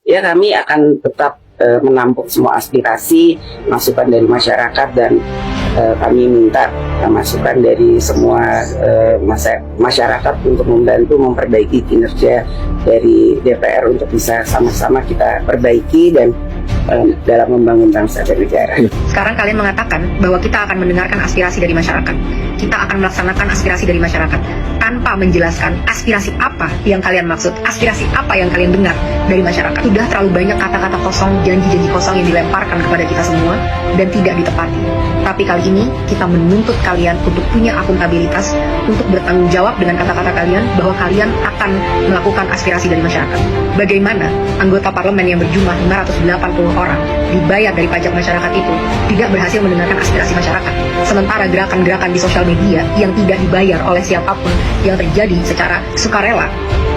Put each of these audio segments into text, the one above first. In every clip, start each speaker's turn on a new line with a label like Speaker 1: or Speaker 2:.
Speaker 1: Ya, kami akan tetap menampung semua aspirasi, masukan dari masyarakat, dan kami minta masukan dari semua masyarakat untuk membantu memperbaiki kinerja dari DPR untuk bisa sama-sama kita perbaiki dan dalam membangun bangsa dan negara.
Speaker 2: Sekarang kalian mengatakan bahwa kita akan mendengarkan aspirasi dari masyarakat. Kita akan melaksanakan aspirasi dari masyarakat tanpa menjelaskan aspirasi apa yang kalian maksud, aspirasi apa yang kalian dengar dari masyarakat. Sudah terlalu banyak kata-kata kosong, janji-janji kosong yang dilemparkan kepada kita semua dan tidak ditepati. Tapi kali ini kita menuntut kalian untuk punya akuntabilitas, untuk bertanggung jawab dengan kata-kata kalian bahwa kalian akan melakukan aspirasi dari masyarakat. Bagaimana anggota parlemen yang berjumlah 580 orang dibayar dari pajak masyarakat itu tidak berhasil mendengarkan aspirasi masyarakat, sementara gerakan-gerakan di sosial media yang tidak dibayar oleh siapapun yang terjadi secara sukarela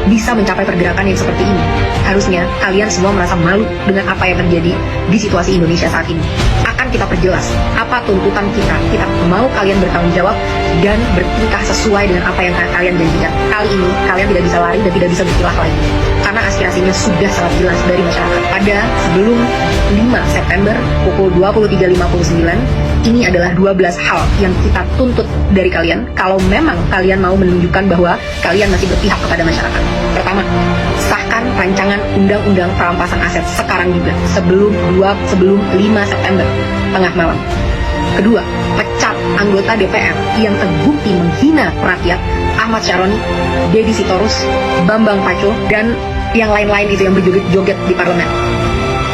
Speaker 2: bisa mencapai pergerakan yang seperti ini. Harusnya kalian semua merasa malu dengan apa yang terjadi di situasi Indonesia saat ini. Akan kita perjelas apa tuntutan kita. Kita mau kalian bertanggung jawab dan bertingkah sesuai dengan apa yang kalian janjikan. Kali ini kalian tidak bisa lari dan tidak bisa berkilah lagi, karena aspirasinya sudah sangat jelas dari masyarakat. Pada sebelum 5 September pukul 23.59, ini adalah 12 hal yang kita tuntut dari kalian kalau memang kalian mau menunjukkan bahwa kalian masih berpihak kepada masyarakat. Pertama, sahkan rancangan undang-undang perampasan aset sekarang juga, sebelum 5 September tengah malam. Kedua, pecat anggota DPR yang terbukti menghina rakyat, Ahmad Syaroni, Deddy Sitorus, Bambang Pacul, dan yang lain-lain itu yang berjoget-joget di parlemen.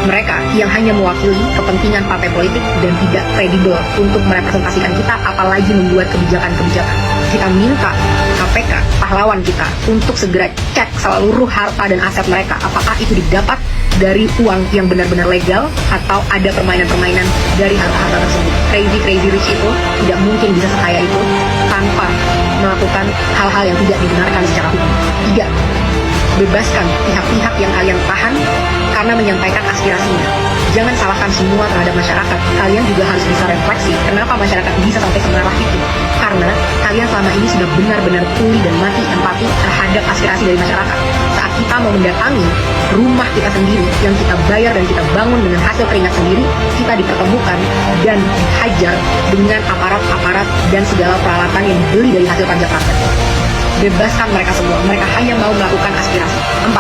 Speaker 2: Mereka yang hanya mewakili kepentingan partai politik dan tidak kredibel untuk merepresentasikan kita, apalagi membuat kebijakan-kebijakan. Kita minta KPK, pahlawan kita, untuk segera cek seluruh harta dan aset mereka, apakah itu didapat dari uang yang benar-benar legal atau ada permainan-permainan dari harta-harta tersebut. Crazy rich itu tidak mungkin bisa sekaya itu tanpa melakukan hal-hal yang tidak dibenarkan secara hukum. Tiga, bebaskan pihak-pihak yang kalian tahan karena menyampaikan aspirasinya. Jangan salahkan semua terhadap masyarakat. Kalian juga harus bisa refleksi kenapa masyarakat bisa sampai semarah itu. Karena kalian selama ini sudah benar-benar tuli dan mati empati terhadap aspirasi dari masyarakat. Saat kita mau mendatangi rumah kita sendiri yang kita bayar dan kita bangun dengan hasil keringat sendiri, kita dipertemukan dan dihajar dengan aparat-aparat dan segala peralatan yang dibeli dari hasil pajak rakyat. Bebaskan mereka semua. Mereka hanya mau melakukan aspirasi. 4.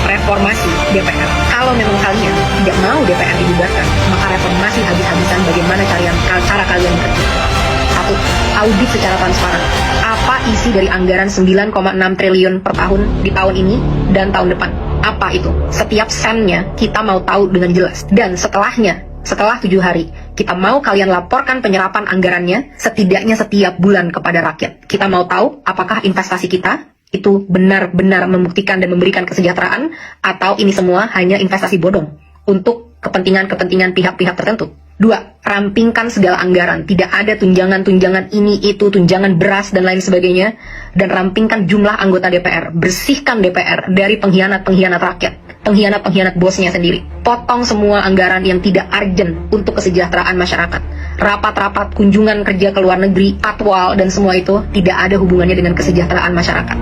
Speaker 2: Reformasi DPR. Kalau memang kalian tidak mau DPR dibubarkan, maka reformasi habis-habisan bagaimana cara kalian bekerja. 1. Audit secara transparan. Apa isi dari anggaran 9,6 triliun per tahun di tahun ini dan tahun depan? Apa itu? Setiap sennya kita mau tahu dengan jelas. Dan setelah 7 hari, kita mau kalian laporkan penyerapan anggarannya setidaknya setiap bulan kepada rakyat. Kita mau tahu apakah investasi kita itu benar-benar membuktikan dan memberikan kesejahteraan, atau ini semua hanya investasi bodong untuk kepentingan pihak-pihak tertentu. 2. Rampingkan segala anggaran. Tidak ada tunjangan ini, itu, tunjangan beras, dan lain sebagainya. Dan rampingkan jumlah anggota DPR. Bersihkan DPR dari pengkhianat-pengkhianat rakyat, pengkhianat-pengkhianat bosnya sendiri. Potong semua anggaran yang tidak urgent untuk kesejahteraan masyarakat. Rapat-rapat, kunjungan kerja ke luar negeri, patwal, dan semua itu tidak ada hubungannya dengan kesejahteraan masyarakat.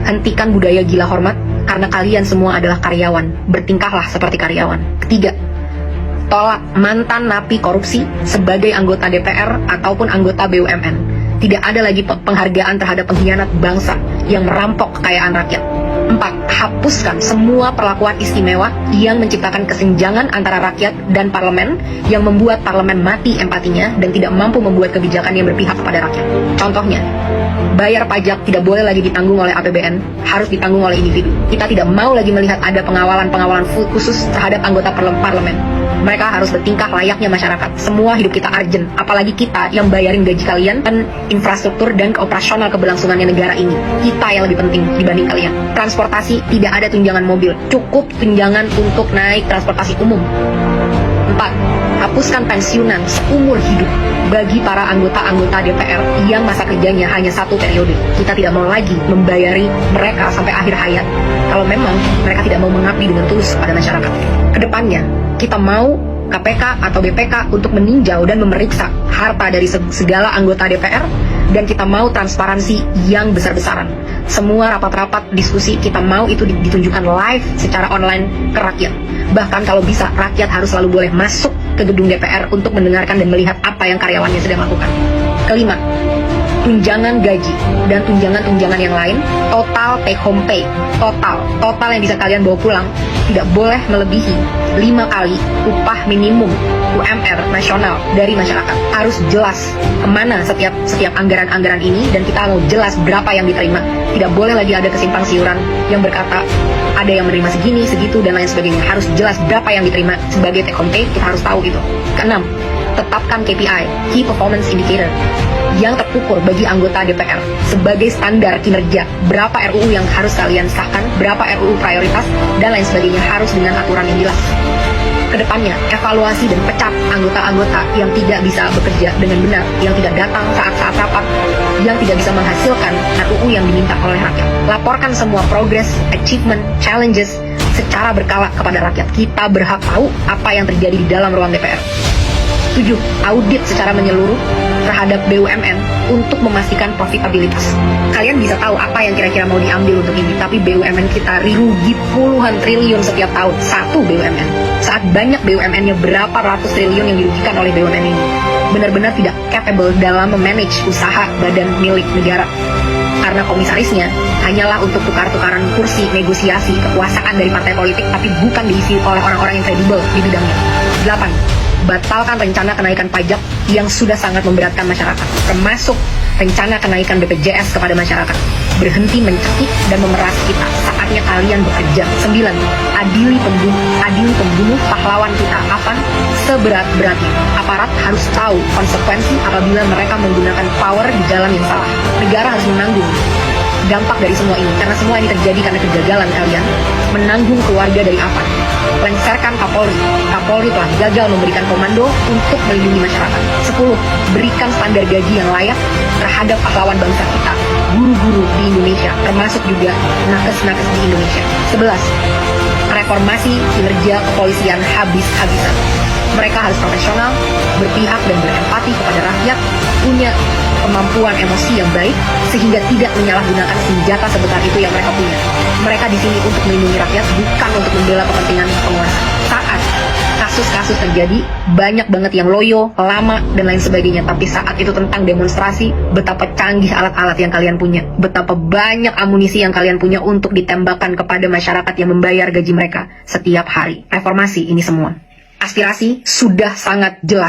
Speaker 2: Hentikan budaya gila hormat, karena kalian semua adalah karyawan. Bertingkahlah seperti karyawan. Ketiga, tolak mantan napi korupsi sebagai anggota DPR ataupun anggota BUMN. Tidak ada lagi penghargaan terhadap pengkhianat bangsa yang merampok kekayaan rakyat. 4. Hapuskan semua perlakuan istimewa yang menciptakan kesenjangan antara rakyat dan parlemen, yang membuat parlemen mati empatinya dan tidak mampu membuat kebijakan yang berpihak kepada rakyat. Contohnya, bayar pajak tidak boleh lagi ditanggung oleh APBN, harus ditanggung oleh individu. Kita tidak mau lagi melihat ada pengawalan khusus terhadap anggota parlemen. Mereka harus bertingkah layaknya masyarakat. Semua hidup kita urgent, apalagi kita yang bayarin gaji kalian dan infrastruktur dan operasional keberlangsungannya negara ini. Kita yang lebih penting dibanding kalian. Transportasi, tidak ada tunjangan mobil, cukup tunjangan untuk naik transportasi umum. 4. Hapuskan pensiunan seumur hidup bagi para anggota-anggota DPR yang masa kerjanya hanya 1 periode. Kita tidak mau lagi membayari mereka sampai akhir hayat kalau memang mereka tidak mau mengabdi dengan tulus pada masyarakat. Kedepannya, kita mau KPK atau BPK untuk meninjau dan memeriksa harta dari segala anggota DPR Dan kita mau transparansi yang besar-besaran. Semua rapat-rapat diskusi kita mau itu ditunjukkan live secara online ke rakyat. Bahkan kalau bisa, rakyat harus selalu boleh masuk ke gedung DPR untuk mendengarkan dan melihat apa yang karyawannya sedang lakukan. Kelima, tunjangan gaji dan tunjangan-tunjangan yang lain, total take home pay, total yang bisa kalian bawa pulang, tidak boleh melebihi 5 kali upah minimum UMR nasional dari masyarakat. Harus jelas kemana setiap anggaran-anggaran ini, dan kita mau jelas berapa yang diterima. Tidak boleh lagi ada kesimpang siuran yang berkata ada yang menerima segini, segitu, dan lain sebagainya. Harus jelas berapa yang diterima sebagai take home pay, kita harus tahu itu. Keenam, tetapkan KPI, Key Performance Indicator, yang terukur bagi anggota DPR sebagai standar kinerja. Berapa RUU yang harus kalian sahkan, berapa RUU prioritas, dan lain sebagainya, harus dengan aturan yang jelas. Kedepannya, evaluasi dan pecat anggota-anggota yang tidak bisa bekerja dengan benar, yang tidak datang saat-saat rapat, yang tidak bisa menghasilkan RUU yang diminta oleh rakyat. Laporkan semua progress, achievement, challenges secara berkala kepada rakyat. Kita berhak tahu apa yang terjadi di dalam ruang DPR. 7. Audit secara menyeluruh terhadap BUMN untuk memastikan profitabilitas. Kalian bisa tahu apa yang kira-kira mau diambil untuk ini, tapi BUMN kita rugi puluhan triliun setiap tahun. Satu BUMN. Saat banyak BUMN-nya berapa ratus triliun yang dirugikan oleh BUMN ini. Benar-benar tidak capable dalam memanage usaha badan milik negara. Karena komisarisnya hanyalah untuk tukar-tukaran kursi, negosiasi, kekuasaan dari partai politik, tapi bukan diisi oleh orang-orang yang kredibel di bidangnya. 8. Batalkan rencana kenaikan pajak yang sudah sangat memberatkan masyarakat, termasuk rencana kenaikan BPJS kepada masyarakat. Berhenti mencekik dan memeras kita. Saatnya kalian bekerja. 9. Adili pembunuh pahlawan kita. Apa? Seberat-beratnya. Aparat harus tahu konsekuensi apabila mereka menggunakan power di jalan yang salah. Negara harus menanggung dampak dari semua ini, karena semua ini terjadi karena kegagalan kalian menanggung keluarga dari apa. Lengserkan Kapolri. Kapolri telah gagal memberikan komando untuk melindungi masyarakat. 10. Berikan standar gaji yang layak terhadap pahlawan bangsa kita, guru-guru di Indonesia, termasuk juga nakes-nakes di Indonesia. 11. Reformasi kinerja kepolisian habis-habisan. Mereka harus profesional, berpihak dan berempati kepada rakyat, punya kemampuan emosi yang baik, sehingga tidak menyalahgunakan senjata sebesar itu yang mereka punya. Mereka di sini untuk melindungi rakyat, bukan untuk membela kepentingan penguasa. Saat kasus-kasus terjadi, banyak banget yang loyo, lama, dan lain sebagainya. Tapi saat itu tentang demonstrasi, betapa canggih alat-alat yang kalian punya, betapa banyak amunisi yang kalian punya untuk ditembakkan kepada masyarakat yang membayar gaji mereka setiap hari. Reformasi ini semua. Aspirasi sudah sangat jelas.